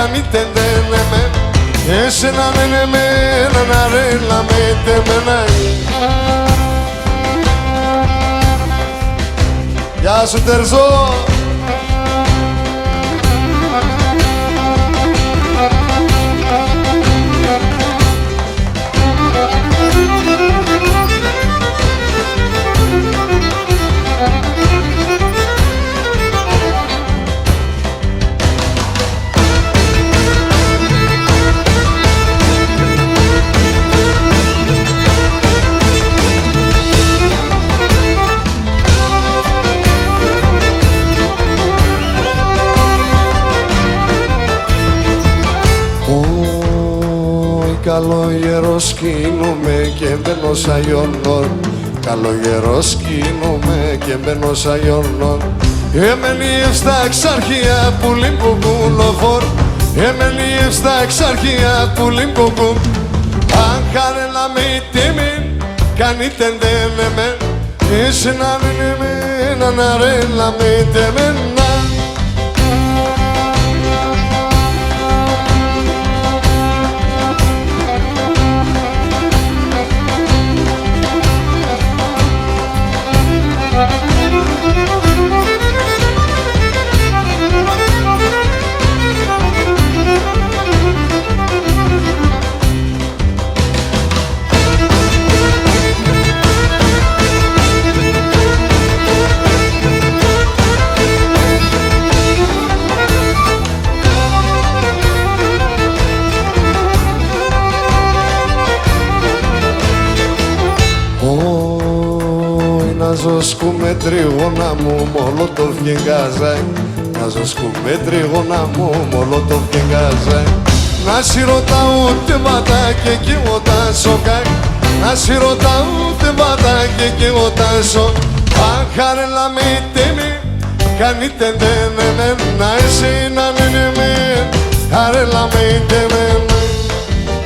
κάνει τεντένεμε, εσένα λένε μένα να ρέλα με τεμένα. Γεια σου Τερζό. Καλογερός σκήνομαι και μπαίνω σαν γιονόν. Καλογερός σκήνομαι και μπαίνω σαν γιονόν. Εμελίευ στα εξαρχεία που λιμποκουλοφόρ. Εμελίευ στα εξαρχεία που λιμποκου. Αν χαρέλα με τίμην κάνει τεντένεμε, εσένα λένε μένα να ρέλα με τεμένα. Να ζω σκούμε τρίγωνα μου μολότοφ και γκάζαι. Να ζω σκούμε τρίγωνα μου μολότοφ και γκάζαι. Να σι ρωτά ούτε βατά και εγώ τα σοκά. Να σι ρωτά ούτε βατά και εγώ τα σοκ. Αν χαρέλα με τέμι κάνει τεντένε να εσύ να λένε με χαρέλα με τέμι.